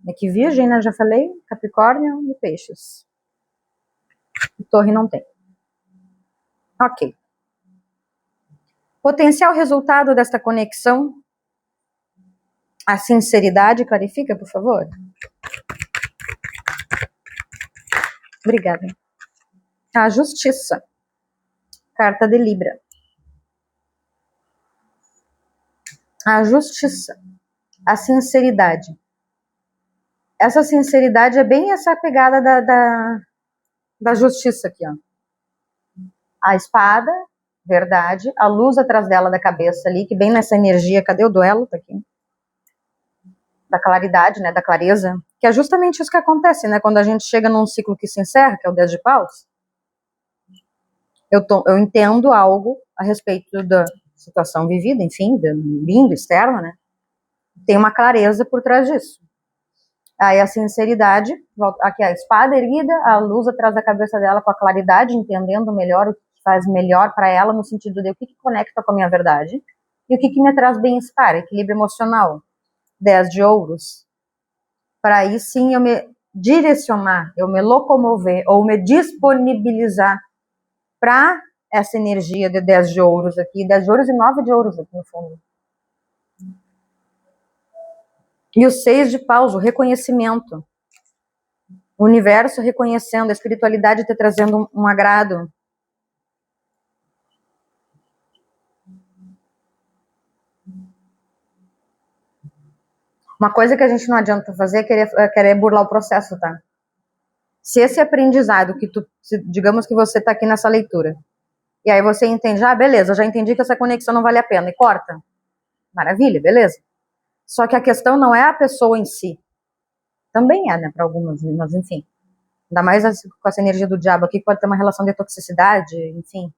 Aqui virgem, né, já falei, capricórnio e peixes. E torre não tem. Ok. Potencial resultado desta conexão. A sinceridade, clarifica, por favor. Obrigada. A justiça. Carta de Libra. A justiça. A sinceridade. Essa sinceridade é bem essa pegada da justiça aqui, ó. A espada, verdade, a luz atrás dela da cabeça ali, que bem nessa energia, cadê o duelo? Tá aqui. Da claridade, né, da clareza, que é justamente isso que acontece, né, quando a gente chega num ciclo que se encerra, que é o 10 de paus, eu entendo algo a respeito da situação vivida, enfim, do lindo externo, né, tem uma clareza por trás disso. Aí a sinceridade, aqui a espada erguida, a luz atrás da cabeça dela com a claridade, entendendo melhor o que faz melhor para ela, no sentido de o que conecta com a minha verdade, e o que me traz bem-estar, equilíbrio emocional. 10 de ouros, para aí sim eu me direcionar, eu me locomover ou me disponibilizar para essa energia de 10 de ouros aqui, 10 de ouros e 9 de ouros aqui no fundo. E o 6 de paus, o reconhecimento. O universo reconhecendo, a espiritualidade te trazendo um agrado. Uma coisa que a gente não adianta fazer é querer burlar o processo, tá? Se esse aprendizado que digamos que você tá aqui nessa leitura, e aí você entende, beleza, já entendi que essa conexão não vale a pena, e corta. Maravilha, beleza. Só que a questão não é a pessoa em si. Também é, né, para algumas, mas enfim. Ainda mais com essa energia do diabo aqui, que pode ter uma relação de toxicidade, enfim.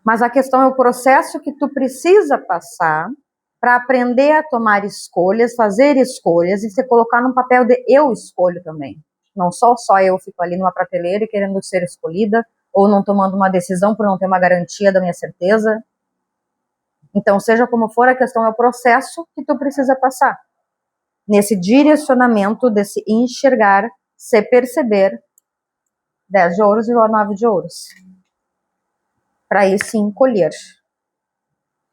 Mas a questão é o processo que tu precisa passar para aprender a tomar escolhas, fazer escolhas e se colocar num papel de eu escolho também. Não só eu fico ali numa prateleira e querendo ser escolhida, ou não tomando uma decisão por não ter uma garantia da minha certeza. Então, seja como for, a questão é o processo que tu precisa passar. Nesse direcionamento, desse enxergar, se perceber, 10 de ouros e 9 de ouros. Para aí sim colher.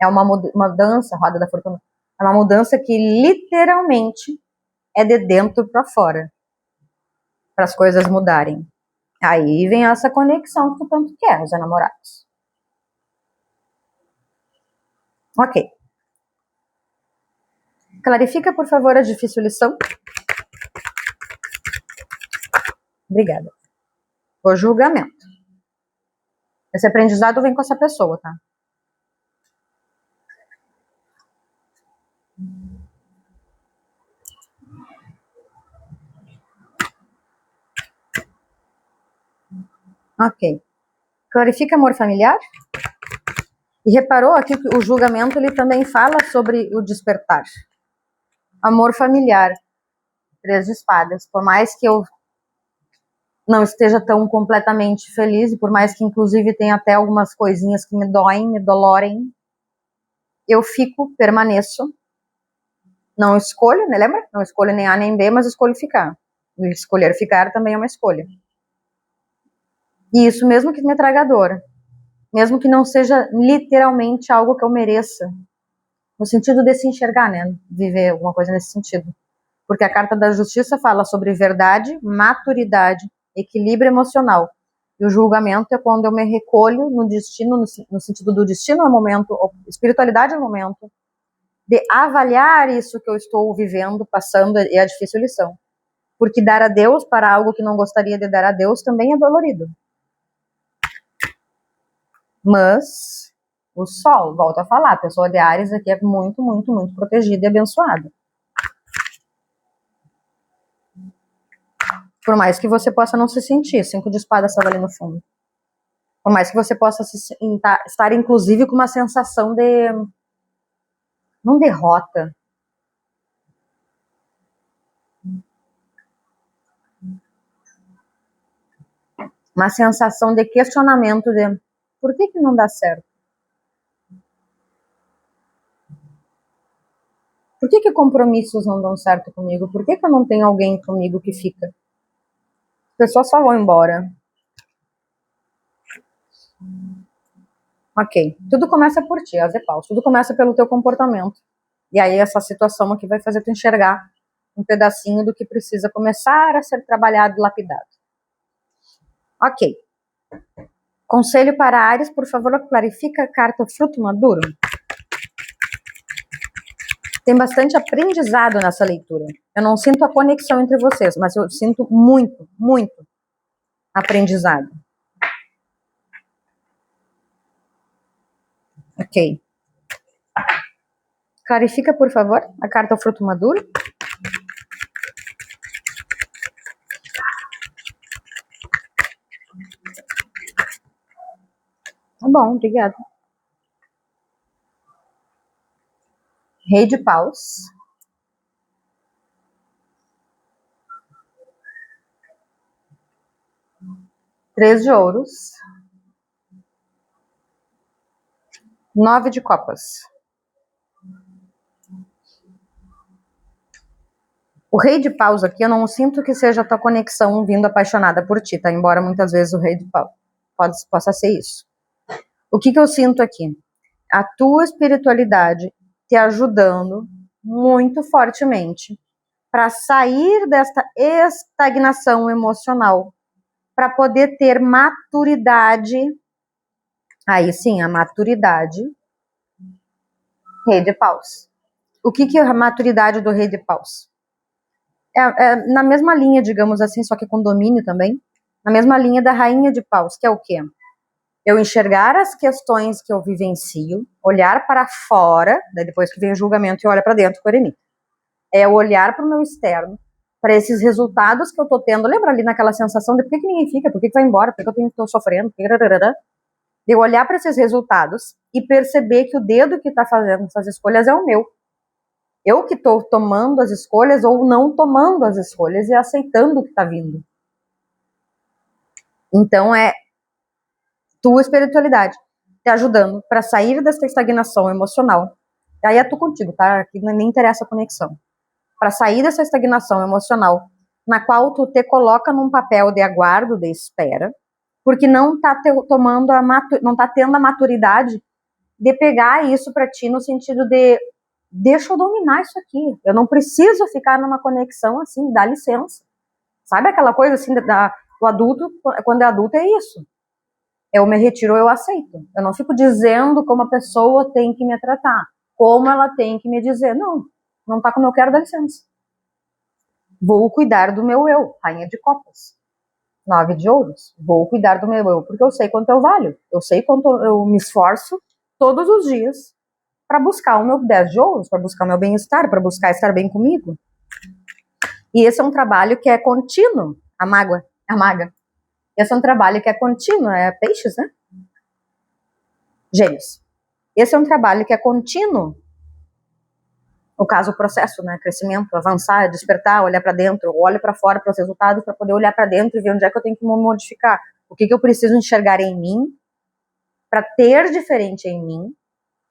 É uma mudança, roda da fortuna, é uma mudança que literalmente é de dentro para fora. Para as coisas mudarem. Aí vem essa conexão que tu tanto quer, os enamorados. Ok. Clarifica, por favor, a difícil lição. Obrigada. O julgamento. Esse aprendizado vem com essa pessoa, tá? Ok. Clarifica amor familiar. E reparou aqui que o julgamento ele também fala sobre o despertar. Amor familiar. 3 de espadas. Por mais que eu não esteja tão completamente feliz, e por mais que inclusive tenha até algumas coisinhas que me doem, me dolorem, eu permaneço. Não escolho, né? Lembra? Não escolho nem A nem B, mas escolho ficar. E escolher ficar também é uma escolha. E isso mesmo que me traga dor. Mesmo que não seja literalmente algo que eu mereça. No sentido de se enxergar, né? Viver alguma coisa nesse sentido. Porque a carta da justiça fala sobre verdade, maturidade, equilíbrio emocional. E o julgamento é quando eu me recolho no destino, no sentido do destino ao momento, espiritualidade ao momento, de avaliar isso que eu estou vivendo, passando, é a difícil lição. Porque dar a Deus para algo que não gostaria de dar a Deus também é dolorido. Mas O Sol, volto a falar, a pessoa de Áries aqui é muito, muito, muito protegida e abençoada. Por mais que você possa não se sentir, 5 de espada estava ali no fundo. Por mais que você possa estar, inclusive, com uma sensação de... não derrota. Uma sensação de questionamento de por que não dá certo? Por que compromissos não dão certo comigo? Por que eu não tenho alguém comigo que fica? As pessoas só vão embora. Ok. Tudo começa por ti, Azepaus. Tudo começa pelo teu comportamento. E aí essa situação aqui vai fazer tu enxergar um pedacinho do que precisa começar a ser trabalhado e lapidado. Ok. Conselho para Áries, por favor, clarifica a carta fruto maduro. Tem bastante aprendizado nessa leitura. Eu não sinto a conexão entre vocês, mas eu sinto muito, muito aprendizado. Ok. Clarifica, por favor, a carta fruto maduro. Tá bom, obrigada. Rei de paus. Três de ouros. 9 de copas. O rei de paus aqui, eu não sinto que seja a tua conexão vindo apaixonada por ti, tá? Embora muitas vezes o rei de paus possa ser isso. O que eu sinto aqui? A tua espiritualidade te ajudando muito fortemente para sair desta estagnação emocional, para poder ter maturidade. Aí sim, a maturidade. Rei de paus. O que é a maturidade do rei de paus? É na mesma linha, digamos assim, só que com domínio também, na mesma linha da rainha de paus, que é o quê? Eu enxergar as questões que eu vivencio, olhar para fora, daí depois que vem o julgamento e olha para dentro com o eremita. É olhar para o meu externo, para esses resultados que eu tô tendo. Lembra ali naquela sensação de por que ninguém fica, por que vai embora, por que eu tô sofrendo, eu olhar para esses resultados e perceber que o dedo que está fazendo essas escolhas é o meu. Eu que estou tomando as escolhas ou não tomando as escolhas e aceitando o que está vindo. Então é tua espiritualidade te ajudando para sair dessa estagnação emocional. Aí é tu contigo, tá? Aqui nem interessa a conexão. Para sair dessa estagnação emocional, na qual tu te coloca num papel de aguardo, de espera, porque não tá não tá tendo a maturidade de pegar isso para ti no sentido de deixa eu dominar isso aqui. Eu não preciso ficar numa conexão assim, dá licença. Sabe aquela coisa assim do adulto, quando é adulto é isso. Eu me retiro, eu aceito. Eu não fico dizendo como a pessoa tem que me tratar, como ela tem que me dizer. Não tá como eu quero, dá licença. Vou cuidar do meu eu, rainha de copas. 9 de ouros. Vou cuidar do meu eu, porque eu sei quanto eu valho. Eu sei quanto eu me esforço todos os dias para buscar o meu 10 de ouros, para buscar o meu bem-estar, para buscar estar bem comigo. E esse é um trabalho que é contínuo. A maga. Esse é um trabalho que é contínuo, é peixes, né? Gêmeos. Esse é um trabalho que é contínuo. No caso, o processo, né? Crescimento, avançar, despertar, olhar para dentro, olho para fora para os resultados, para poder olhar para dentro e ver onde é que eu tenho que me modificar. O que eu preciso enxergar em mim, para ter diferente em mim,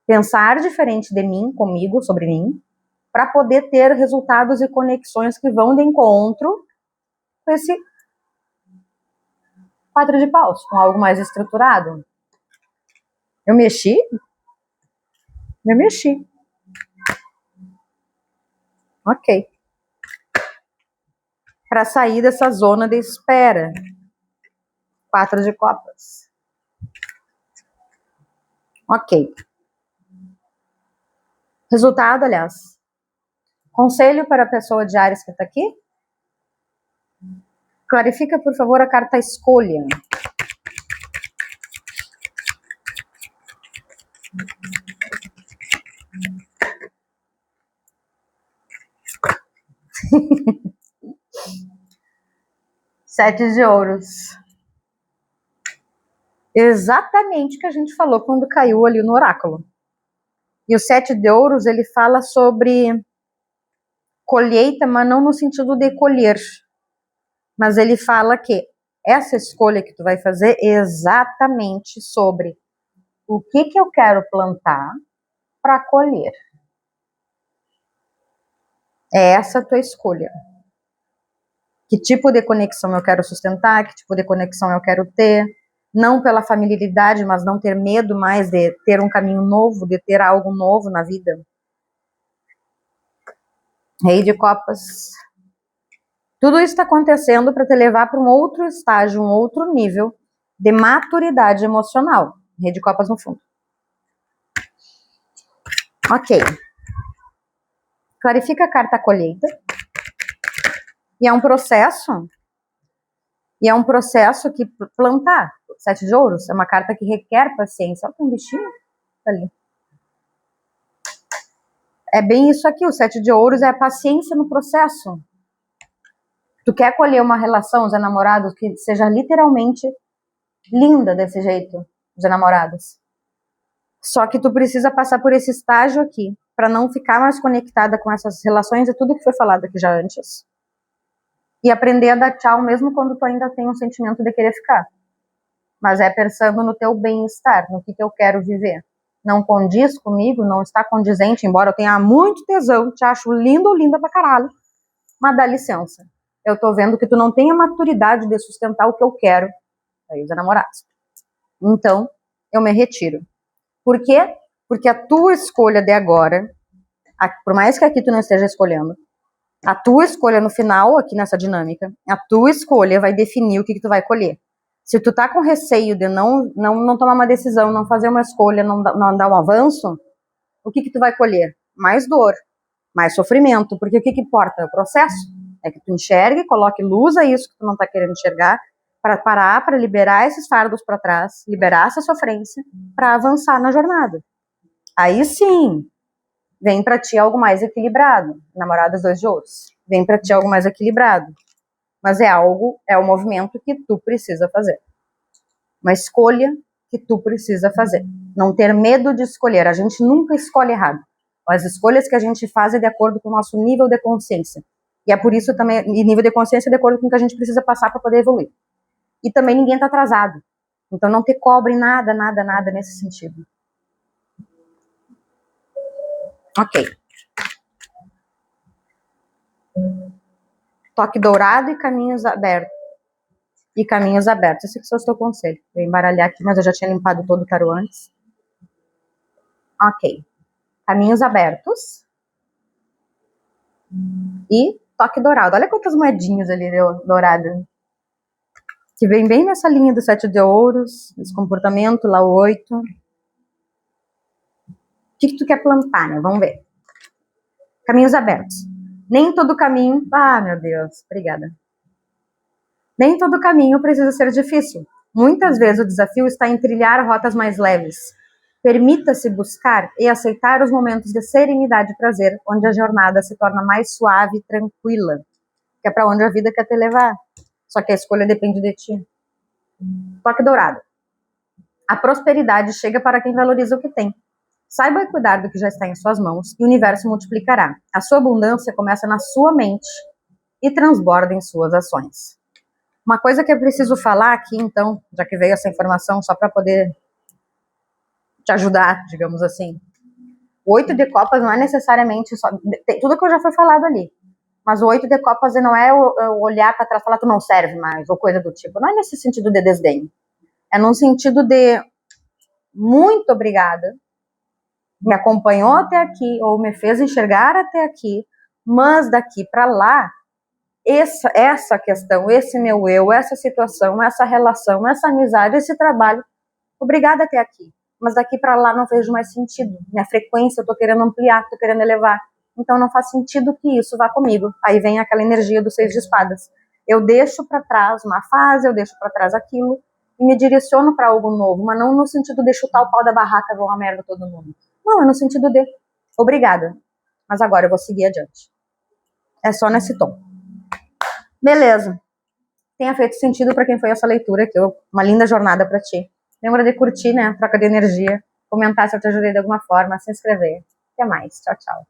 pensar diferente de mim, comigo, sobre mim, para poder ter resultados e conexões que vão de encontro com esse 4 de paus, com algo mais estruturado. Eu mexi? Eu mexi. Ok. Para sair dessa zona de espera. 4 de copas. Ok. Resultado, aliás. Conselho para a pessoa de Áries que está aqui? Clarifica, por favor, a carta escolha. Sete de ouros. Exatamente o que a gente falou quando caiu ali no oráculo. E o sete de ouros, ele fala sobre colheita, mas não no sentido de colher. Mas ele fala que essa escolha que tu vai fazer é exatamente sobre o que eu quero plantar para colher. É essa a tua escolha. Que tipo de conexão eu quero sustentar, que tipo de conexão eu quero ter, não pela familiaridade, mas não ter medo mais de ter um caminho novo, de ter algo novo na vida. Rei de Copas. Tudo isso está acontecendo para te levar para um outro estágio, um outro nível de maturidade emocional. Rei de Copas no fundo. Ok. Clarifica a carta colheita. E é um processo que plantar. Sete de ouros é uma carta que requer paciência. Olha, tem um bichinho ali. É bem isso aqui, o sete de ouros é a paciência no processo. Tu quer colher uma relação, os enamorados, que seja literalmente linda desse jeito, os enamorados. Só que tu precisa passar por esse estágio aqui, para não ficar mais conectada com essas relações e tudo que foi falado aqui já antes. E aprender a dar tchau mesmo quando tu ainda tem um sentimento de querer ficar. Mas é pensando no teu bem-estar, no que eu quero viver. Não condiz comigo, não está condizente, embora eu tenha muito tesão, te acho lindo ou linda pra caralho, mas dá licença. Eu tô vendo que tu não tem a maturidade de sustentar o que eu quero. Aí os namorados. Então, eu me retiro. Por quê? Porque a tua escolha de agora, por mais que aqui tu não esteja escolhendo, a tua escolha no final, aqui nessa dinâmica, a tua escolha vai definir o que tu vai colher. Se tu tá com receio de não tomar uma decisão, não fazer uma escolha, não dar um avanço, o que tu vai colher? Mais dor, mais sofrimento, porque o que importa? É o processo. É que tu enxergue, coloque luz a isso que tu não tá querendo enxergar, para parar, para liberar esses fardos para trás, liberar essa sofrência, para avançar na jornada. Aí sim, vem para ti algo mais equilibrado. Namoradas dois de ouros. Vem para ti algo mais equilibrado. Mas é um movimento que tu precisa fazer. Uma escolha que tu precisa fazer. Não ter medo de escolher. A gente nunca escolhe errado. As escolhas que a gente faz é de acordo com o nosso nível de consciência. E é por isso também, e nível de consciência é de acordo com o que a gente precisa passar para poder evoluir. E também ninguém está atrasado. Então não te cobre nada nesse sentido. Ok. Toque dourado e caminhos abertos. E caminhos abertos. Esse que é o teu conselho. Vou embaralhar aqui, mas eu já tinha limpado todo o tarô antes. Ok. Caminhos abertos. E toque dourado. Olha quantas moedinhas ali dourado. Que vem bem nessa linha do sete de ouros. Esse comportamento, lá o 8. O que tu quer plantar, né? Vamos ver. Caminhos abertos. Nem todo caminho... Ah, meu Deus. Obrigada. Nem todo caminho precisa ser difícil. Muitas vezes o desafio está em trilhar rotas mais leves. Permita-se buscar e aceitar os momentos de serenidade e prazer, onde a jornada se torna mais suave e tranquila. Que é para onde a vida quer te levar. Só que a escolha depende de ti. Toque dourado. A prosperidade chega para quem valoriza o que tem. Saiba cuidar do que já está em suas mãos e o universo multiplicará. A sua abundância começa na sua mente e transborda em suas ações. Uma coisa que eu preciso falar aqui, então, já que veio essa informação, só para poder te ajudar, digamos assim. O 8 de copas não é necessariamente só... Tudo que eu já foi falado ali. Mas o 8 de copas não é eu olhar para trás e falar tu não serve mais, ou coisa do tipo. Não é nesse sentido de desdém. É num sentido de muito obrigada, me acompanhou até aqui, ou me fez enxergar até aqui, mas daqui para lá, essa questão, esse meu eu, essa situação, essa relação, essa amizade, esse trabalho, obrigada até aqui. Mas daqui para lá não vejo mais sentido. Minha frequência eu tô querendo ampliar, tô querendo elevar. Então não faz sentido que isso vá comigo. Aí vem aquela energia do 6 de espadas. Eu deixo para trás uma fase, eu deixo para trás aquilo e me direciono para algo novo, mas não no sentido de chutar o pau da barraca e vou uma merda todo mundo. Não, é no sentido de obrigada, mas agora eu vou seguir adiante. É só nesse tom. Beleza. Tenha feito sentido para quem foi essa leitura aqui. Uma linda jornada para ti. Lembra de curtir, né? Troca de energia. Comentar se eu te ajudei de alguma forma. Se inscrever. Até mais. Tchau, tchau.